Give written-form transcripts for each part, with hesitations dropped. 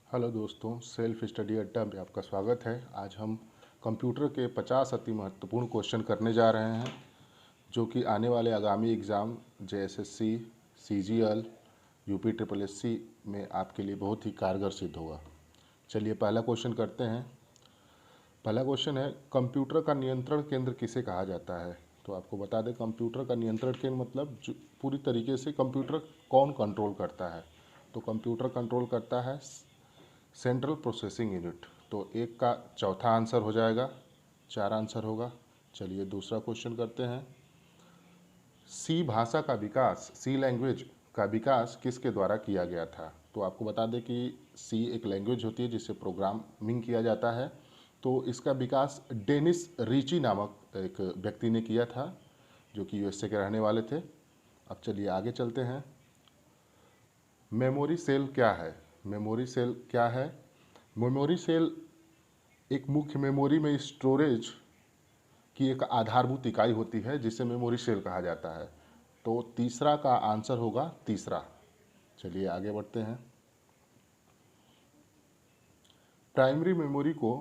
Hello दोस्तों, self study अड्डा में आपका स्वागत है। आज हम कंप्यूटर के 50 अति महत्वपूर्ण क्वेश्चन करने जा रहे हैं जो कि आने वाले आगामी exam JSSC, CGL, UP triple SC में आपके लिए बहुत ही कारगर सिद्ध होगा। चलिए पहला क्वेश्चन करते हैं। पहला क्वेश्चन है, कंप्यूटर का नियंत्रण केंद्र किसे कहा जाता है? तो आपको बता दें, कंप्यूटर का नियंत्रण केंद्र मतलब जो पूरी तरीके से कंप्यूटर कौन कंट्रोल करता है। तो कंप्यूटर कंट्रोल करता है सेंट्रल प्रोसेसिंग यूनिट। तो एक का चौथा आंसर हो जाएगा, 4 आंसर होगा। चलिए दूसरा क्वेश्चन करते हैं। सी भाषा का विकास, सी लैंग्वेज का विकास किसके द्वारा किया गया था? तो आपको बता दें कि सी एक लैंग्वेज होती है जिससे प्रोग्रामिंग किया जाता है। तो इसका विकास डेनिस रीची नामक एक व्यक्ति ने किया था जो कि यूएसए के रहने वाले थे। अब चलिए आगे चलते हैं। मेमोरी सेल क्या है? मेमोरी सेल क्या है? मेमोरी सेल एक मुख्य मेमोरी में स्टोरेज की एक आधारभूत इकाई होती है जिसे मेमोरी सेल कहा जाता है। तो तीसरा का आंसर होगा तीसरा। चलिए आगे बढ़ते हैं। प्राइमरी मेमोरी को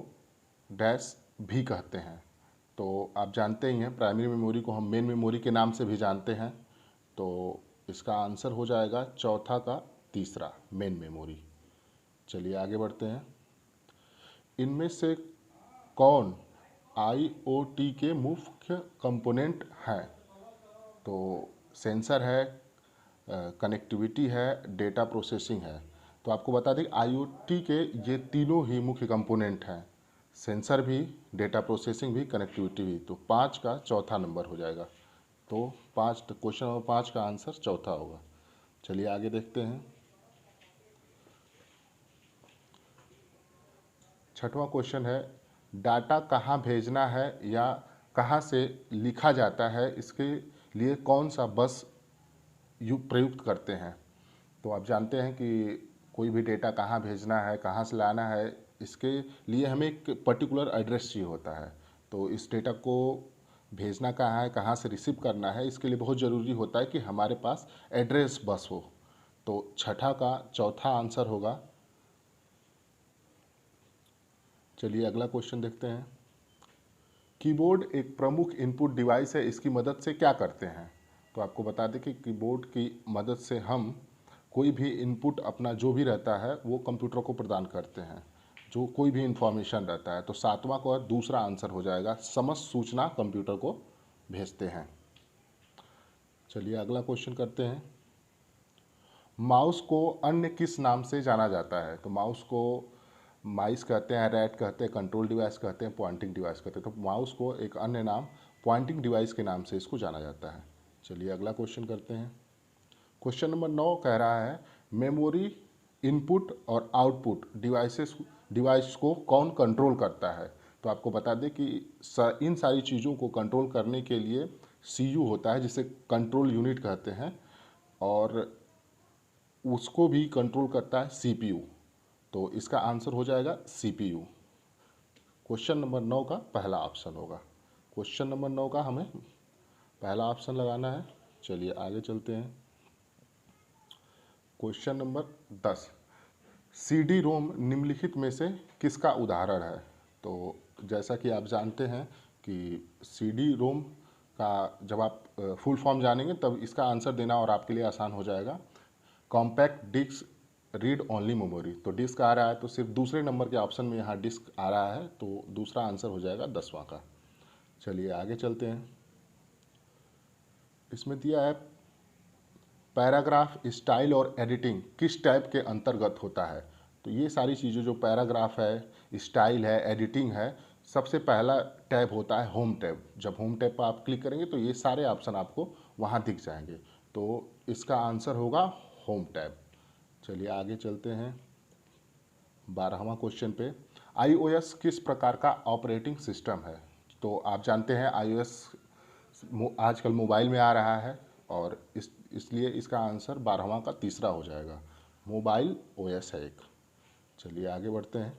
डैश भी कहते हैं। तो आप जानते ही हैं, प्राइमरी मेमोरी को हम मेन मेमोरी के नाम से भी जानते हैं। तो इसका आंसर हो जाएगा चौथा का तीसरा, मेन मेमोरी। चलिए आगे बढ़ते हैं। इनमें से कौन आईओटी के मुख्य कंपोनेंट हैं? तो सेंसर है, कनेक्टिविटी है, डेटा प्रोसेसिंग है। तो आपको बता दें आईओटी के ये तीनों ही मुख्य कंपोनेंट हैं, सेंसर भी, डेटा प्रोसेसिंग भी, कनेक्टिविटी भी। तो 5 का चौथा नंबर हो जाएगा। तो क्वेश्चन नंबर 5 का आंसर चौथा होगा। चलिए आगे देखते हैं। छठवां क्वेश्चन है, डाटा कहाँ भेजना है या कहाँ से लिखा जाता है, इसके लिए कौन सा बस प्रयुक्त करते हैं? तो आप जानते हैं कि कोई भी डेटा कहाँ भेजना है, कहाँ से लाना है, इसके लिए हमें एक पर्टिकुलर एड्रेस चाहिए होता है। तो इस डेटा को भेजना कहाँ है, कहाँ से रिसीव करना है, इसके लिए बहुत ज़रूरी होता है कि हमारे पास एड्रेस बस हो। तो छठा का चौथा आंसर होगा। चलिए अगला क्वेश्चन देखते हैं। कीबोर्ड एक प्रमुख इनपुट डिवाइस है, इसकी मदद से क्या करते हैं? तो आपको बता दें कि कीबोर्ड की मदद से हम कोई भी इनपुट अपना जो भी रहता है वो कंप्यूटर को प्रदान करते हैं, जो कोई भी इंफॉर्मेशन रहता है। तो सातवां का दूसरा आंसर हो जाएगा, समस्त सूचना कंप्यूटर को भेजते हैं। चलिए अगला क्वेश्चन करते हैं। माउस को अन्य किस नाम से जाना जाता है? तो माउस को माइस कहते हैं, रैट कहते हैं, कंट्रोल डिवाइस कहते हैं, पॉइंटिंग डिवाइस कहते हैं। तो माउस को एक अन्य नाम पॉइंटिंग डिवाइस के नाम से इसको जाना जाता है। चलिए अगला क्वेश्चन करते हैं। क्वेश्चन नंबर 9 कह रहा है, मेमोरी इनपुट और आउटपुट डिवाइस को कौन कंट्रोल करता है? तो आपको बता दें कि इन सारी चीज़ों को कंट्रोल करने के लिए सीयू होता है जिसे कंट्रोल यूनिट कहते हैं, और उसको भी कंट्रोल करता है सीपीयू। तो इसका आंसर हो जाएगा सीपीयू। क्वेश्चन नंबर 9 का पहला ऑप्शन होगा। क्वेश्चन नंबर 9 का हमें पहला ऑप्शन लगाना है। चलिए आगे चलते हैं। क्वेश्चन नंबर 10, सीडी रोम निम्नलिखित में से किसका उदाहरण है? तो जैसा कि आप जानते हैं कि सीडी रोम का जब आप फुल फॉर्म जानेंगे तब इसका आंसर देना और आपके लिए आसान हो जाएगा। Compact disc read only memory. तो डिस्क आ रहा है तो सिर्फ दूसरे नंबर के ऑप्शन में यहाँ डिस्क आ रहा है, तो दूसरा आंसर हो जाएगा 10वां का। चलिए आगे चलते हैं। इसमें दिया है, पैराग्राफ स्टाइल और एडिटिंग किस टैब के अंतर्गत होता है? तो ये सारी चीज़ें, जो पैराग्राफ है, स्टाइल है, एडिटिंग है, सबसे पहला टैब होता है होम टैब। जब होम टैब पर आप क्लिक करेंगे तो ये सारे ऑप्शन आपको वहाँ दिख जाएंगे। तो इसका आंसर होगा होम टैब। चलिए आगे चलते हैं 12वां क्वेश्चन पे। iOS किस प्रकार का ऑपरेटिंग सिस्टम है? तो आप जानते हैं iOS आजकल मोबाइल में आ रहा है, और इसलिए इसका आंसर 12वां का तीसरा हो जाएगा, मोबाइल ओएस है एक। चलिए आगे बढ़ते हैं।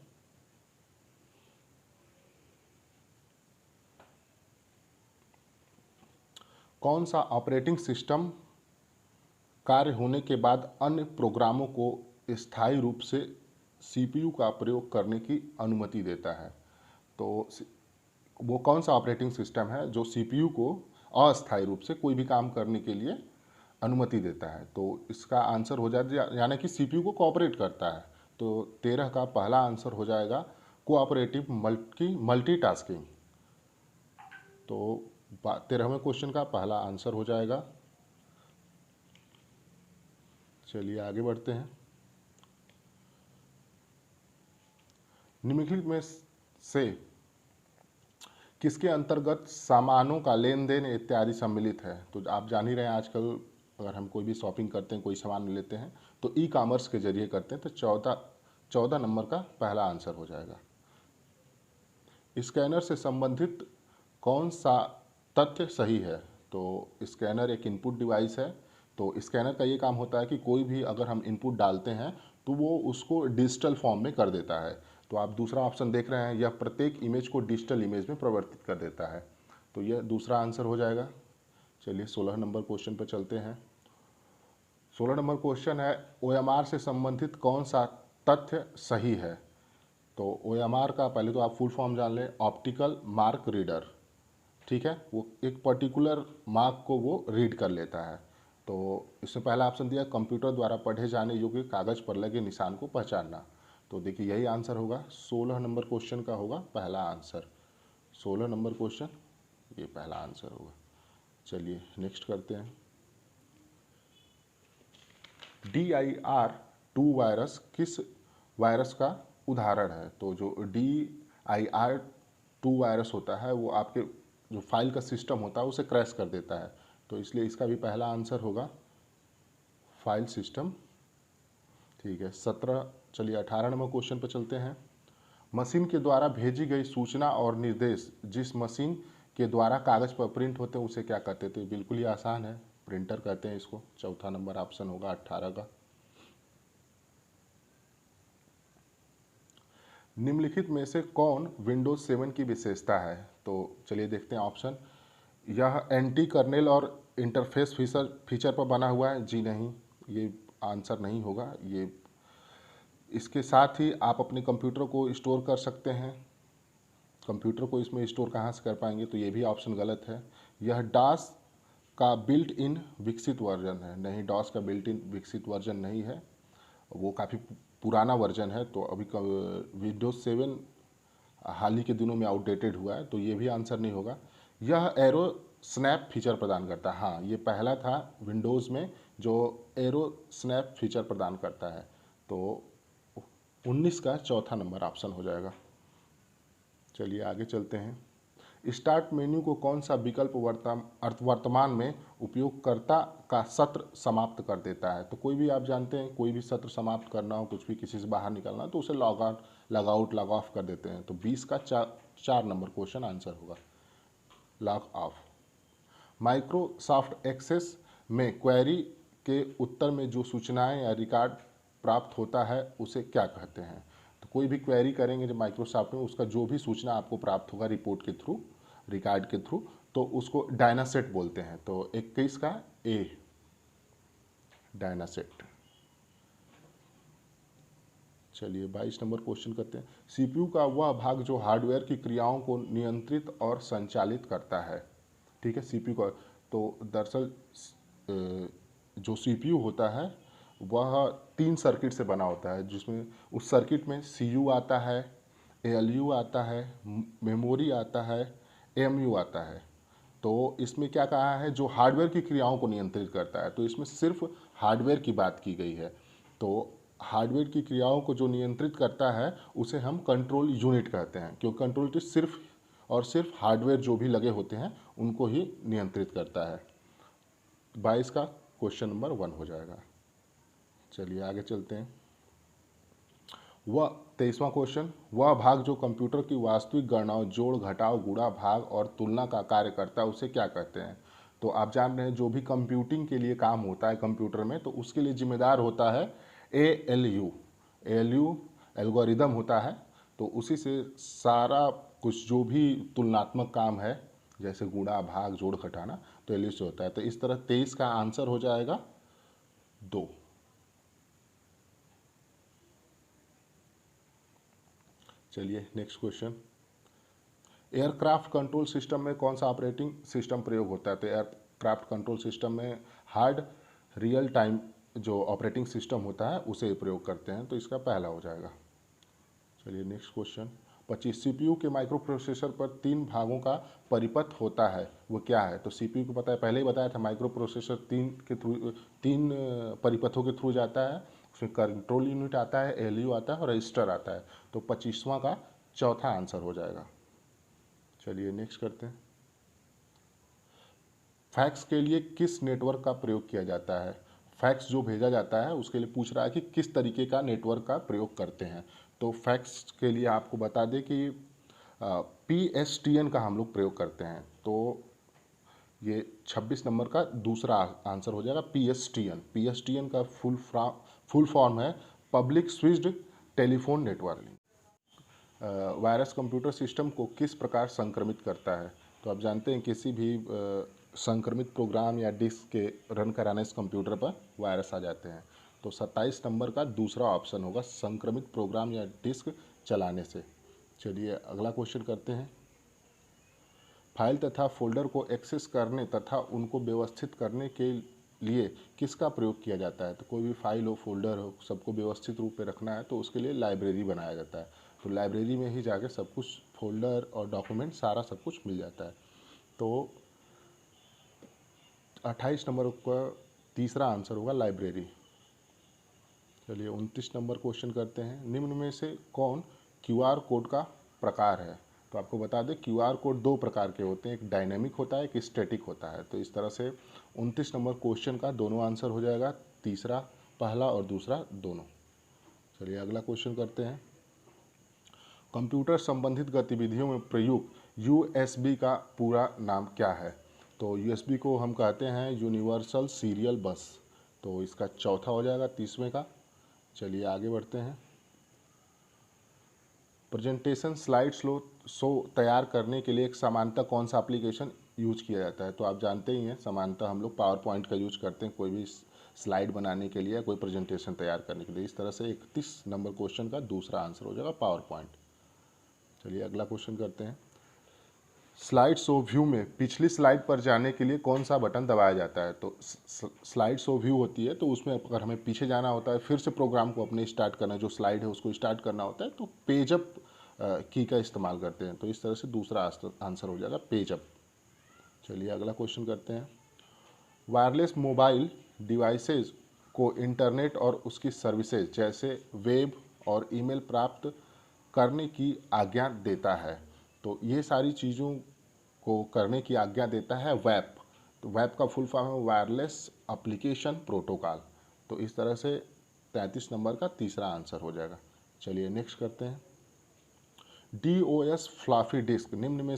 कौन सा ऑपरेटिंग सिस्टम कार्य होने के बाद अन्य प्रोग्रामों को स्थायी रूप से सीपीयू का प्रयोग करने की अनुमति देता है। तो वो कौन सा ऑपरेटिंग सिस्टम है जो सीपीयू को अस्थायी रूप से कोई भी काम करने के लिए अनुमति देता है? तो इसका आंसर हो जाएगा, यानी कि सीपीयू को कोऑपरेट करता है। तो 13 का पहला आंसर हो जाएगा कोऑपरेटिव मल्टीटास्किंग। तो 13वें क्वेश्चन का पहला आंसर हो जाएगा। चलिए आगे बढ़ते हैं। निम्नलिखित में से किसके अंतर्गत सामानों का लेन देन इत्यादि सम्मिलित है? तो आप जान ही रहे हैं, आजकल अगर हम कोई भी शॉपिंग करते हैं, कोई सामान लेते हैं तो ई कॉमर्स के जरिए करते हैं। तो 14 नंबर का पहला आंसर हो जाएगा। स्कैनर से संबंधित कौन सा तथ्य सही है? तो स्कैनर एक इनपुट डिवाइस है। तो स्कैनर का ये काम होता है कि कोई भी अगर हम इनपुट डालते हैं तो वो उसको डिजिटल फॉर्म में कर देता है। तो आप दूसरा ऑप्शन देख रहे हैं, यह प्रत्येक इमेज को डिजिटल इमेज में परिवर्तित कर देता है। तो यह दूसरा आंसर हो जाएगा। चलिए 16 नंबर क्वेश्चन पर चलते हैं। 16 नंबर क्वेश्चन है, ओएमआर से संबंधित कौन सा तथ्य सही है? तो ओएमआर का पहले तो आप फुल फॉर्म जान लें, ऑप्टिकल मार्क रीडर। ठीक है, वो एक पर्टिकुलर मार्क को वो रीड कर लेता है। तो इसमें पहला ऑप्शन दिया, कंप्यूटर द्वारा पढ़े जाने योग्य कागज पर लगे निशान को पहचानना। तो देखिए यही आंसर होगा। 16 नंबर क्वेश्चन का होगा पहला आंसर। 16 नंबर क्वेश्चन ये पहला आंसर होगा। चलिए नेक्स्ट करते हैं। DIR2 वायरस किस वायरस का उदाहरण है? तो जो DIR2 वायरस होता है वो आपके जो फाइल का सिस्टम होता है उसे क्रैश कर देता है। तो इसलिए इसका भी पहला आंसर होगा फाइल सिस्टम। ठीक है 17। चलिए 18 नंबर क्वेश्चन पर चलते हैं। मशीन के द्वारा भेजी गई सूचना और निर्देश जिस मशीन के द्वारा कागज पर प्रिंट होते हैं उसे क्या कहते हैं? तो बिल्कुल ही आसान है, प्रिंटर कहते हैं इसको। चौथा नंबर ऑप्शन होगा 18 का। निम्नलिखित में से कौन विंडोज 7 की विशेषता है? तो चलिए देखते हैं ऑप्शन। यह एंटी कर्नेल और इंटरफेस फीचर पर बना हुआ है। जी नहीं, ये आंसर नहीं होगा। ये इसके साथ ही आप अपने कंप्यूटर को स्टोर कर सकते हैं। कंप्यूटर को इसमें स्टोर कहाँ से कर पाएंगे? तो ये भी ऑप्शन गलत है। यह डॉस का बिल्ट इन विकसित वर्जन है। नहीं, डॉस का बिल्ट इन विकसित वर्जन नहीं है, वो काफ़ी पुराना वर्जन है। तो अभी विंडोज 7 हाल ही के दिनों में आउटडेटेड हुआ है। तो ये भी आंसर नहीं होगा। यह एरो स्नैप फीचर प्रदान करता है। हाँ, ये पहला था विंडोज़ में जो एरो स्नैप फीचर प्रदान करता है। तो 19 का चौथा नंबर ऑप्शन हो जाएगा। चलिए आगे चलते हैं। स्टार्ट मेन्यू को कौन सा विकल्प वर्तमान में उपयोगकर्ता का सत्र समाप्त कर देता है? तो कोई भी आप जानते हैं, कोई भी सत्र समाप्त करना हो, कुछ भी किसी से बाहर निकलना हो तो उसे लॉग आउट लॉग ऑफ कर देते हैं। तो 20 का 4 नंबर क्वेश्चन आंसर होगा लॉग ऑफ। माइक्रोसॉफ्ट एक्सेस में क्वेरी के उत्तर में जो सूचनाएं या रिकॉर्ड प्राप्त होता है उसे क्या कहते हैं? तो कोई भी क्वेरी करेंगे जब माइक्रोसॉफ्ट में, उसका जो भी सूचना आपको प्राप्त होगा रिपोर्ट के थ्रू, रिकॉर्ड के थ्रू, तो उसको डायनासेट बोलते हैं। तो 21 का ए, डायनासेट। चलिए 22 नंबर क्वेश्चन करते हैं। सीपीयू का वह भाग जो हार्डवेयर की क्रियाओं को नियंत्रित और संचालित करता है। ठीक है, सीपीयू का तो दरअसल जो सीपीयू होता है वह 3 सर्किट से बना होता है, जिसमें उस सर्किट में सीयू आता है, एएलयू आता है, मेमोरी आता है, एएमयू आता है। तो इसमें क्या कहा है, जो हार्डवेयर की क्रियाओं को नियंत्रित करता है। तो इसमें सिर्फ हार्डवेयर की बात की गई है। तो हार्डवेयर की क्रियाओं को जो नियंत्रित करता है उसे हम कंट्रोल यूनिट कहते हैं, क्योंकि कंट्रोल यूनिट सिर्फ और सिर्फ हार्डवेयर जो भी लगे होते हैं उनको ही नियंत्रित करता है। 22 का क्वेश्चन नंबर 1 हो जाएगा। चलिए आगे चलते हैं। वह 23वां क्वेश्चन, वह भाग जो कंप्यूटर की वास्तविक गणनाओं, जोड़ घटाव, गुणा भाग और तुलना का कार्य करता है उसे क्या कहते हैं? तो आप जान रहे हैं जो भी कंप्यूटिंग के लिए काम होता है कंप्यूटर में, तो उसके लिए जिम्मेदार होता है एएलयू। एएलयू एल्गोरिदम होता है। तो उसी से सारा कुछ जो भी तुलनात्मक काम है, जैसे गुणा भाग जोड़ घटाना, तो एएलयू से होता है। तो इस तरह 23 का आंसर हो जाएगा 2। चलिए next question, aircraft control system में कौन सा ऑपरेटिंग सिस्टम प्रयोग होता है? तो एयरक्राफ्ट कंट्रोल सिस्टम में हार्ड रियल टाइम जो ऑपरेटिंग सिस्टम होता है उसे प्रयोग करते हैं, तो इसका पहला हो जाएगा। चलिए नेक्स्ट क्वेश्चन, 25 सीपीयू के माइक्रो प्रोसेसर पर 3 भागों का परिपथ होता है, वो क्या है? तो सीपीयू को पता है, पहले ही बताया था, माइक्रो प्रोसेसर 3 परिपथों के थ्रू जाता है। उसमें कंट्रोल यूनिट आता है, एलयू आता है और रजिस्टर आता है। तो 25वां का चौथा आंसर हो जाएगा। चलिए नेक्स्ट करते हैं, फैक्स के लिए किस नेटवर्क का प्रयोग किया जाता है? फैक्स जो भेजा जाता है उसके लिए पूछ रहा है कि किस तरीके का नेटवर्क का प्रयोग करते हैं। तो फैक्स के लिए आपको बता दें कि PSTN का हम लोग प्रयोग करते हैं। तो ये 26 नंबर का दूसरा आंसर हो जाएगा, PSTN। PSTN का फुल फॉर्म है public switched telephone network. Virus computer system को किस प्रकार संक्रमित करता है? तो आप जानते हैं किसी भी संक्रमित प्रोग्राम या डिस्क के रन कराने से कंप्यूटर पर वायरस आ जाते हैं। तो 27 नंबर का दूसरा ऑप्शन होगा, संक्रमित प्रोग्राम या डिस्क चलाने से। चलिए अगला क्वेश्चन करते हैं, फाइल तथा फोल्डर को एक्सेस करने तथा उनको व्यवस्थित करने के लिए किसका प्रयोग किया जाता है? तो कोई भी फाइल हो, फोल्डर हो, सबको व्यवस्थित रूप में रखना है तो उसके लिए लाइब्रेरी बनाया जाता है। तो लाइब्रेरी में ही जाके सब कुछ, फोल्डर और डॉक्यूमेंट सारा सब कुछ मिल जाता है। तो 28 नंबर का तीसरा आंसर होगा लाइब्रेरी। चलिए 29 नंबर क्वेश्चन करते हैं, निम्न में से कौन क्यूआर कोड का प्रकार है? तो आपको बता दें क्यूआर कोड 2 प्रकार के होते हैं, एक डायनेमिक होता है, एक स्टैटिक होता है। तो इस तरह से 29 नंबर क्वेश्चन का दोनों आंसर हो जाएगा, तीसरा पहला और दूसरा दोनों। चलिए अगला क्वेश्चन करते हैं, कंप्यूटर संबंधित गतिविधियों में प्रयुक्त यूएसबी का पूरा नाम क्या है? तो यूएसबी को हम कहते हैं यूनिवर्सल सीरियल बस। तो इसका चौथा हो जाएगा 30वें का। चलिए आगे बढ़ते हैं, प्रेजेंटेशन स्लाइड शो तैयार करने के लिए एक सामान्यतः कौन सा एप्लीकेशन यूज किया जाता है? तो आप जानते ही हैं सामान्यतः हम लोग पावर पॉइंट का यूज करते हैं कोई भी स्लाइड बनाने के लिए, कोई प्रेजेंटेशन तैयार करने के लिए। इस तरह से 31 नंबर क्वेश्चन का दूसरा आंसर हो जाएगा पावर पॉइंट। चलिए अगला क्वेश्चन करते हैं, स्लाइड शो व्यू में पिछली स्लाइड पर जाने के लिए कौन सा बटन दबाया जाता है? तो स्लाइड शो व्यू होती है, तो उसमें अगर हमें पीछे जाना होता है, फिर से प्रोग्राम को अपने स्टार्ट करना है, जो स्लाइड है उसको स्टार्ट करना होता है, तो पेज अप की का इस्तेमाल करते हैं। तो इस तरह से दूसरा आंसर हो जाएगा पेज अप। चलिए अगला क्वेश्चन करते हैं, वायरलेस मोबाइल डिवाइसेज को इंटरनेट और उसकी सर्विसेज जैसे वेब और ईमेल प्राप्त करने की आज्ञा देता है। तो ये सारी चीज़ों को करने की आज्ञा देता है वेब। तो वेब का फुल फॉर्म है वायरलेस एप्लीकेशन प्रोटोकॉल। तो इस तरह से 33 नंबर का तीसरा आंसर हो जाएगा। चलिए नेक्स्ट करते हैं, DOS फ्लॉपी डिस्क निम्न में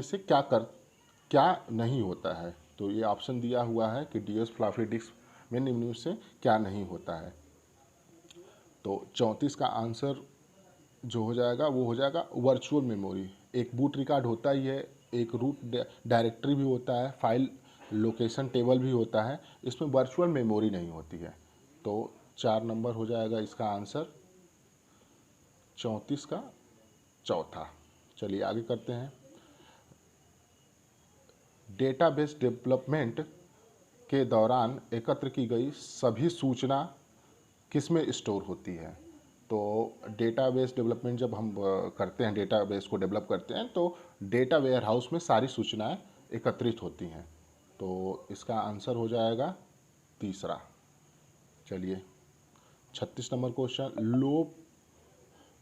से क्या नहीं होता है? तो ये ऑप्शन दिया हुआ है कि DOS फ्लॉपी डिस्क में निम्न में से क्या नहीं होता है। तो 34 का आंसर जो हो जाएगा वो हो जाएगा वर्चुअल मेमोरी। एक बूट रिकॉर्ड होता ही है, एक रूट डायरेक्टरी भी होता है, फाइल लोकेशन टेबल भी होता है, इसमें वर्चुअल मेमोरी नहीं होती है। तो 4 नंबर हो जाएगा इसका आंसर, 34 का चौथा। चलिए आगे करते हैं, डेटाबेस डेवलपमेंट के दौरान एकत्र की गई सभी सूचना किसमें स्टोर होती है? तो डेटाबेस डेवलपमेंट जब हम करते हैं, डेटाबेस को डेवलप करते हैं, तो डेटा वेयर हाउस में सारी सूचनाएं एकत्रित होती हैं। तो इसका आंसर हो जाएगा तीसरा। चलिए 36 number question,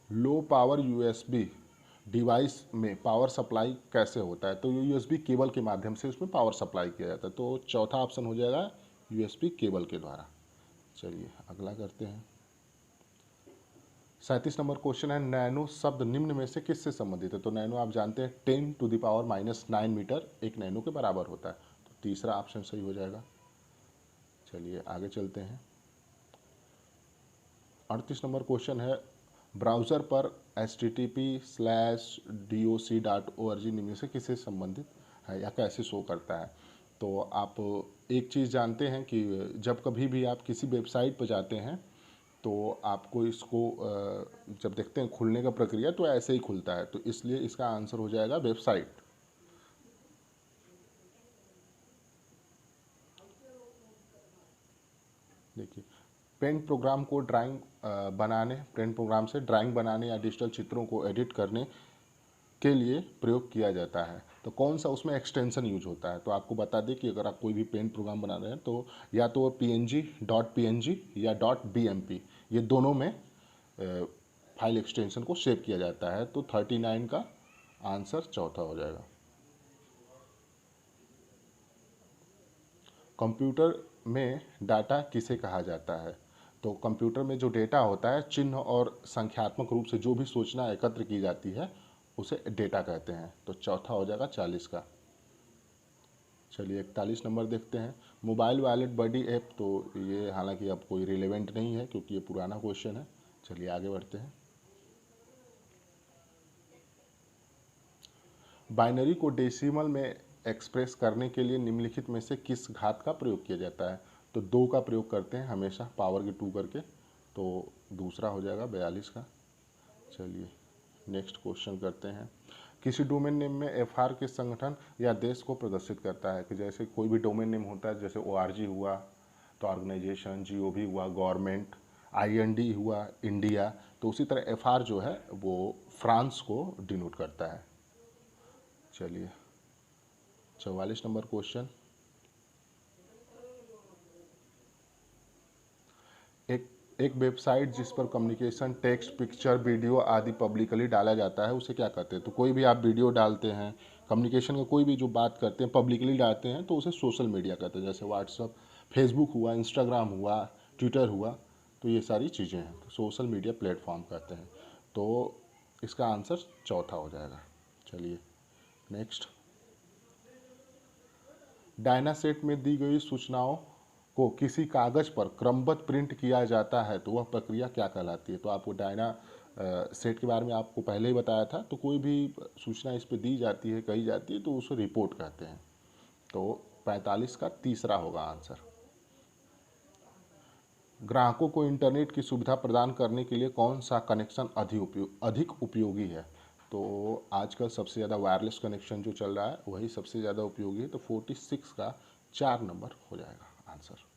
low power USB device में पावर सप्लाई कैसे होता है? तो यूएसबी केबल के माध्यम से उसमें पावर सप्लाई किया जाता है। तो चौथा ऑप्शन हो जाएगा यूएसबी केबल के द्वारा। चलिए अगला करते हैं, 37 नंबर क्वेश्चन है, नैनो शब्द निम्न में से किससे संबंधित है? तो नैनो आप जानते हैं 10⁻⁻⁹ मीटर एक नैनो के बराबर होता है। तो तीसरा ऑप्शन सही हो जाएगा। चलिए आगे चलते हैं, 38 नंबर क्वेश्चन है, ब्राउज़र पर http://doc.org निम्न से किससे संबंधित है या कैसे शो करता है? तो आप एक चीज़ जानते हैं कि जब कभी भी आप किसी वेबसाइट पर जाते हैं तो आपको इसको जब देखते हैं खुलने का प्रक्रिया तो ऐसे ही खुलता है, तो इसलिए इसका आंसर हो जाएगा वेबसाइट। देखिए, पेंट प्रोग्राम को पेंट प्रोग्राम से ड्राइंग बनाने या डिजिटल चित्रों को एडिट करने के लिए प्रयोग किया जाता है। तो कौन सा उसमें एक्सटेंशन यूज होता है, तो आपको बता दें कि अगर आप कोई भी पेंट प्रोग्राम बना रहे हैं तो या तो PNG, .png या .bmp, ये दोनों में फाइल एक्सटेंशन को सेव किया जाता है। तो 39 का आंसर चौथा हो जाएगा। कंप्यूटर में डाटा किसे कहा जाता है, तो कंप्यूटर में जो डेटा होता है, चिन्ह और संख्यात्मक रूप से जो भी सूचना एकत्र की जाती है उसे डेटा कहते हैं। तो चौथा हो जाएगा 40 का। चलिए 41 नंबर देखते हैं। मोबाइल वॉलेट बडी ऐप, तो ये हालांकि अब कोई रिलेवेंट नहीं है क्योंकि ये पुराना क्वेश्चन है। चलिए आगे बढ़ते हैं। बाइनरी को डेसिमल में एक्सप्रेस करने के लिए निम्नलिखित में से किस घात का प्रयोग किया जाता है, तो 2 का प्रयोग करते हैं हमेशा पावर के 2 करके, तो दूसरा हो जाएगा 42 का। चलिए नेक्स्ट क्वेश्चन करते हैं। किसी डोमेन नेम में FR के संगठन या देश को प्रदर्शित करता है, कि जैसे कोई भी डोमेन नेम होता है, जैसे ORG हुआ तो ऑर्गेनाइजेशन, GOV हुआ गवर्नमेंट, IND हुआ इंडिया, तो उसी तरह FR जो है वो फ्रांस को डिनोट करता है। चलिए 44 नंबर क्वेश्चन। एक वेबसाइट जिस पर कम्युनिकेशन, टेक्स्ट, पिक्चर, वीडियो आदि पब्लिकली डाला जाता है उसे क्या कहते हैं, तो कोई भी आप वीडियो डालते हैं, कम्युनिकेशन का कोई भी जो बात करते हैं पब्लिकली डालते हैं तो उसे सोशल मीडिया कहते हैं। जैसे व्हाट्सअप, फेसबुक हुआ, इंस्टाग्राम हुआ, ट्विटर हुआ, तो ये सारी चीज़ें हैं, तो सोशल मीडिया प्लेटफॉर्म कहते हैं। तो इसका आंसर चौथा हो जाएगा। चलिए नेक्स्ट। डायनासेट में दी गई सूचनाओं को किसी कागज़ पर क्रमबद्ध प्रिंट किया जाता है तो वह प्रक्रिया क्या कहलाती है, तो आपको डायना सेट के बारे में आपको पहले ही बताया था। तो कोई भी सूचना इस पर दी जाती है, कही जाती है, तो उसे रिपोर्ट कहते हैं। तो 45 का तीसरा होगा आंसर। ग्राहकों को इंटरनेट की सुविधा प्रदान करने के लिए कौन सा कनेक्शन अधिक उपयोगी है, तो आजकल सबसे ज़्यादा वायरलेस कनेक्शन जो चल रहा है वही सबसे ज़्यादा उपयोगी है। तो 46 का 4 नंबर हो जाएगा आंसर।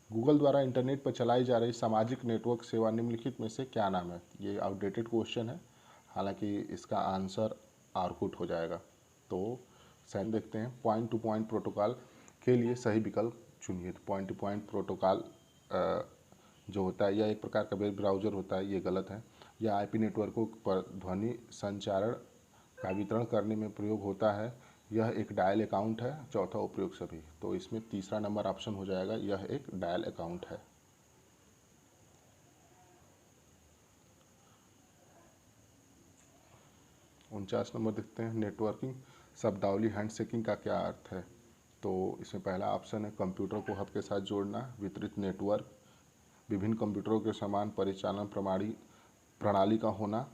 गूगल द्वारा इंटरनेट पर चलाई जा रही सामाजिक नेटवर्क सेवा निम्नलिखित में से क्या नाम है, ये आउटडेटेड क्वेश्चन है, हालांकि इसका आंसर आर्कुट हो जाएगा। तो सेकंड देखते हैं। पॉइंट टू पॉइंट प्रोटोकॉल के लिए सही विकल्प चुनिए। तो पॉइंट टू पॉइंट प्रोटोकॉल जो होता है यह एक प्रकार का वेब ब्राउज़र होता है, ये गलत है। यह IP नेटवर्कों पर ध्वनि संचारण का वितरण करने में प्रयोग होता है। यह एक डायल अकाउंट है। चौथा उपयोग सभी, तो इसमें तीसरा नंबर ऑप्शन हो जाएगा, यह एक डायल अकाउंट है। उनचास नंबर देखते हैं। नेटवर्किंग शब्दावली हैंडशेकिंग का क्या अर्थ है, तो इसमें पहला ऑप्शन है कंप्यूटर को हब के साथ जोड़ना, वितरित नेटवर्क, विभिन्न कंप्यूटरों के समान परिचालन प्रणाली का होना,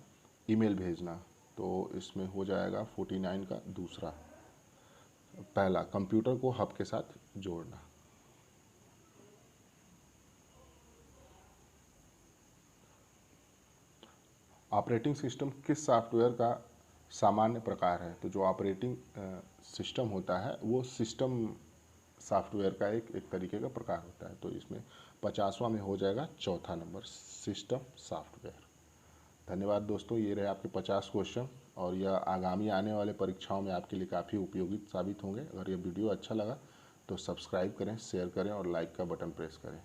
ईमेल भेजना। तो इसमें हो जाएगा 49 का दूसरा, पहला कंप्यूटर को हब के साथ जोड़ना। ऑपरेटिंग सिस्टम किस सॉफ्टवेयर का सामान्य प्रकार है, तो जो ऑपरेटिंग सिस्टम होता है वो सिस्टम सॉफ्टवेयर का एक तरीके का प्रकार होता है। तो इसमें 50वां में हो जाएगा चौथा नंबर, सिस्टम सॉफ्टवेयर। धन्यवाद दोस्तों, ये रहे आपके 50 क्वेश्चन और यह आगामी आने वाले परीक्षाओं में आपके लिए काफ़ी उपयोगी साबित होंगे। अगर ये वीडियो अच्छा लगा तो सब्सक्राइब करें, शेयर करें और लाइक का बटन प्रेस करें।